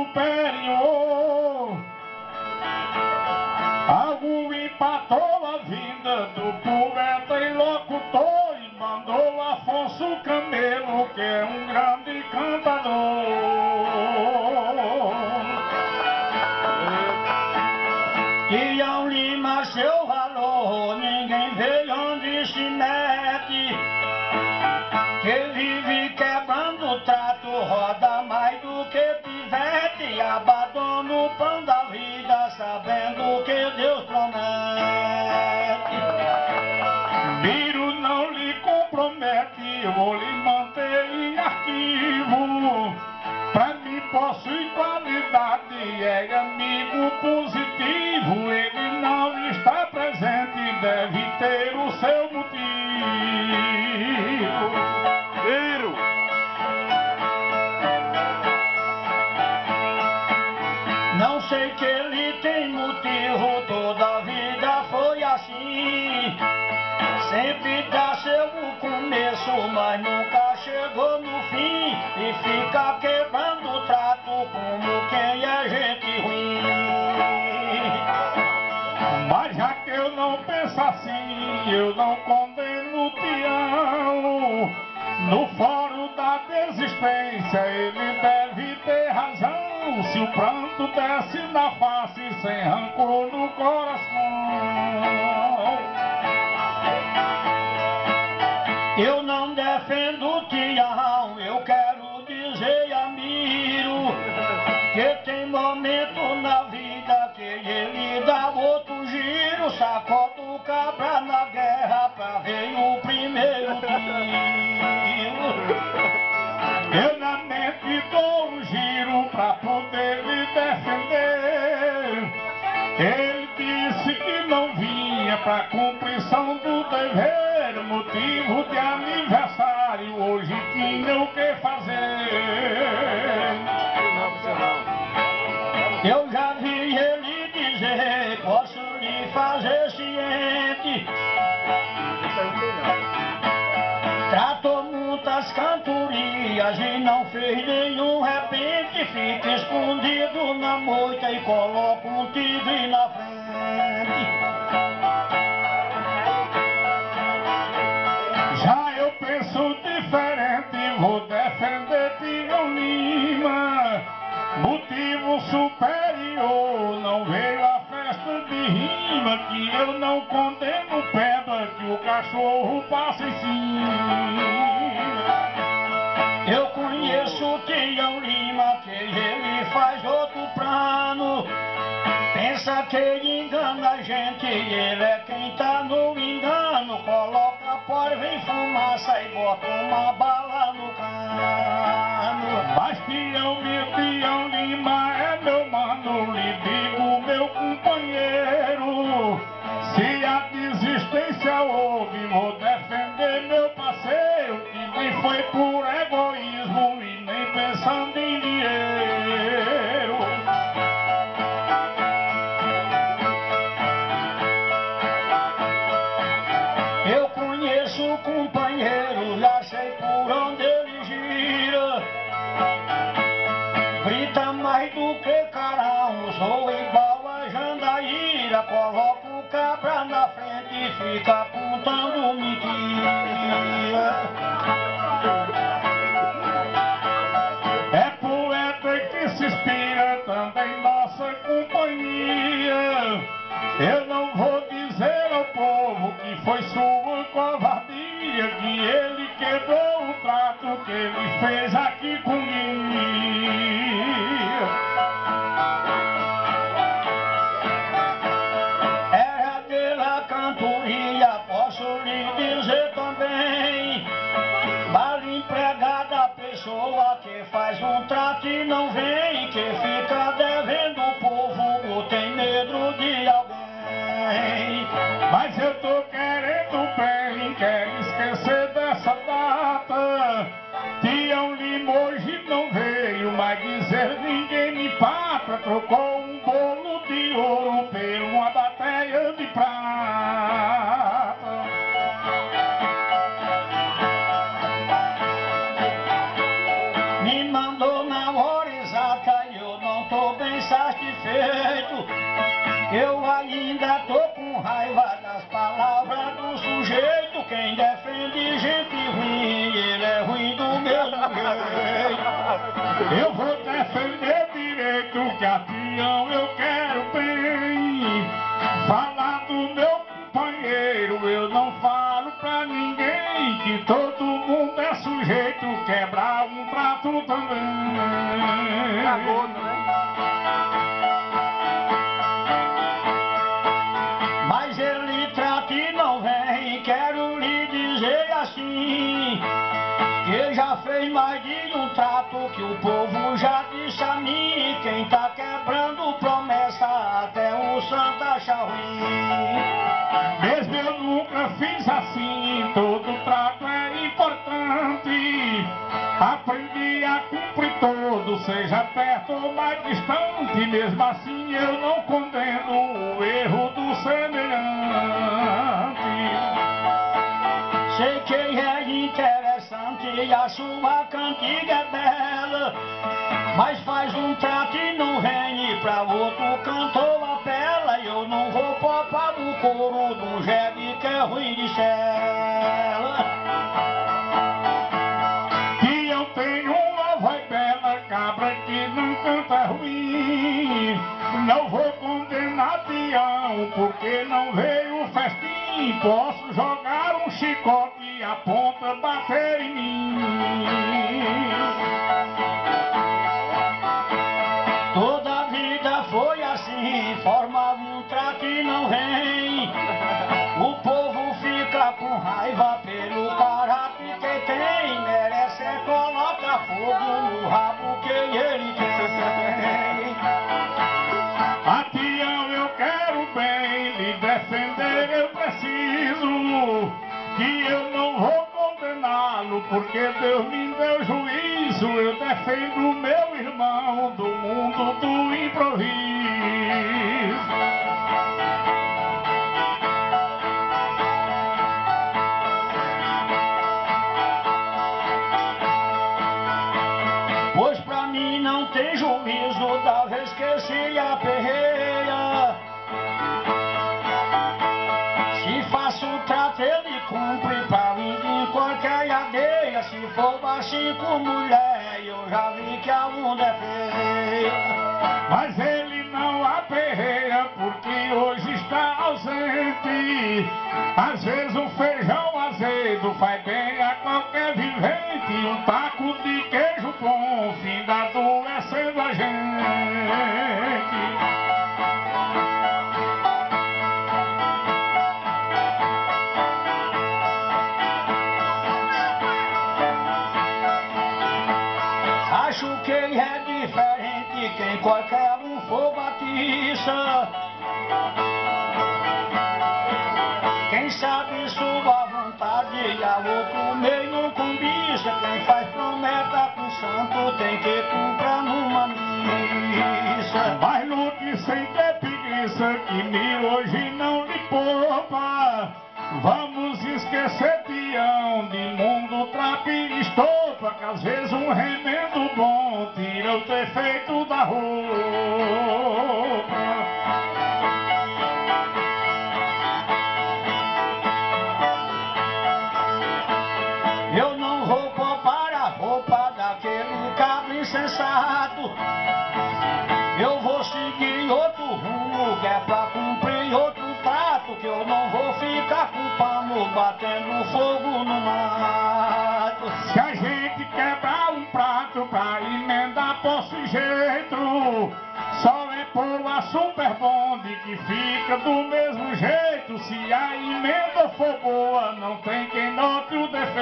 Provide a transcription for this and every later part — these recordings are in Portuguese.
superior. Algo empatou a vinda do poeta e locutor e mandou Afonso Camelo, que é um grande cantador. Tião Lima, seu valor, ninguém vê onde se mete, que vive quebrando o trato, roda mais do que pivete, abandona o pão da vida, sabendo que Deus promete. Biro não lhe compromete, vou lhe manter em arquivo. Pra mim possui qualidade, é amigo positivo, ele não está presente, deve ter o seu motivo. Biro! Não sei que ele tem motivo, toda a vida foi assim. Sempre dá seu começo, mas nunca chegou no fim. E fica quebrando o trato como quem é gente ruim. Mas já que eu não penso assim, eu não condeno o Tião. No fórum da desistência ele deve ter razão. Se o pranto desce na face sem rancor no coração. Eu não defendo o Tião, eu quero dizer e admiro que tem momento na vida que ele dá outro giro, sacode o cabra na guerra pra ver o primeiro tiro. Eu na mente dou um giro pra poder lhe defender. Ele disse que não vinha pra cumprição do dever, motivo de aniversário, hoje tinha o que fazer. Eu já vi ele dizer, posso lhe fazer ciente. Tratou muitas cantorias e não fez nenhum repente. Fica escondido na moita e coloca um tigre na frente. Já eu penso diferente, vou defender Tião Lima. Motivo superior, não veio a festa de rima, que eu não condeno pedra, que o cachorro passa em cima. Eu conheço o Tião Lima, que ele faz outro plano. Pensa que engana a gente, ele é quem tá no engano. Coloca pó, vem fumaça e bota uma bala no cano. Mas Tião Lima é meu mano, lhe digo meu companheiro. Se a desistência houve, vou defender meu parceiro, que nem foi por egoísmo e nem pensando em dinheiro. Eu conheço o companheiro, já sei por onde ele gira. Grita mais do que carão, sou igual a Jandaíra. Coloca o cabra na frente e fica apontando mentira. É poeta que se inspira também nossa companhia. Eu não vou dizer ao povo que foi sua covardia, que ele quebrou o trato que ele fez aqui comigo. Era dela cantoria, posso lhe dizer também. Vale empregada a pessoa que faz um trato e não vem, que fica devendo o povo ou tem medo de alguém. Mas eu tô querendo bem, quero esquecer dessa data. Tião Lima hoje não veio, mas dizer ninguém me pata. Trocou um bolo de ouro por uma bateia de prata. Me mandou na hora exata e eu não defeito. Eu ainda tô com raiva das palavras do sujeito. Quem defende gente ruim, ele é ruim do mesmo jeito. Eu vou defender direito, que a Tião eu quero bem. Falar do meu companheiro eu não falo pra ninguém, que todo mundo é sujeito, quebrar um prato também. Acabou, né? Mas ele trata e não vem, quero lhe dizer assim, que já fez mais de um trato, que o povo já disse a mim. Quem tá quebrando promessa, até o santo acha ruim. Mesmo eu nunca fiz assim, todo trato é importante. Aprendi a cumprir todo, seja perto ou mais distante. Mesmo assim eu não condeno o erro do semelhante. Sei que é interessante e a sua cantiga é bela, mas faz um trato e não vem, e pra outro cantor apela. Eu não vou popar no coro de um jegue que é ruim de cela. Que eu tenho uma voz bela, cabra que não canta ruim. Não vou condenar Tião, porque não veio o festim. Posso jogar um chicote e a ponta bater em mim. Toda a vida foi assim, formava um trato e não vem. O povo fica com raiva pelo caráter que tem. Merece é colocar fogo no rabo que ele tem. A Tião eu quero bem, lhe defender eu preciso. Que eu não vou condená-lo, porque Deus me deu juízo. Eu defendo meu irmão do mundo do improviso. Pois pra mim não tem juízo da vez que se aperreia. Se faço o trato ele cumpre pra mim em qualquer aldeia. Se for baixinho com mulher, eu já vi que a onda é feia. Mas ele não aperreia porque hoje está ausente. Às vezes um feijão azedo faz bem a qualquer vivente. Um taco de queijo bom finda adoecendo a gente. Acho que é diferente quem qualquer um for batiça. Quem sabe sua vontade e a outro meio não cobiça. Quem faz promessa com santo tem que comprar numa missa. Mas lute sem ter preguiça, que mil hoje não lhe poupa. Vamos esquecer Tião de mundo, trapo e estopa, que às vezes um remendo bom tira o defeito da roupa. Eu não vou poupar a roupa daquele cabra insensato. Eu vou seguir outro rumo, que é pra cumprir outro trato. Que eu não vou ficar com pano batendo fogo no mato. Se a gente quebrar um prato pra emendar por sujeito, só é pôr a super bonde que fica do mesmo jeito. Se a emenda for boa, não tem quem note o defeito.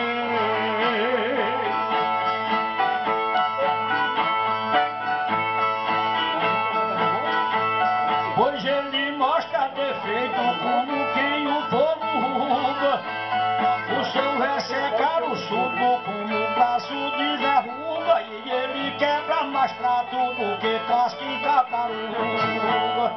Pois ele mostra defeito como quem o povo ruga. O seu ressecar o suco como o braço de verruga. E ele quebra mais prato do que casca em tartaruga.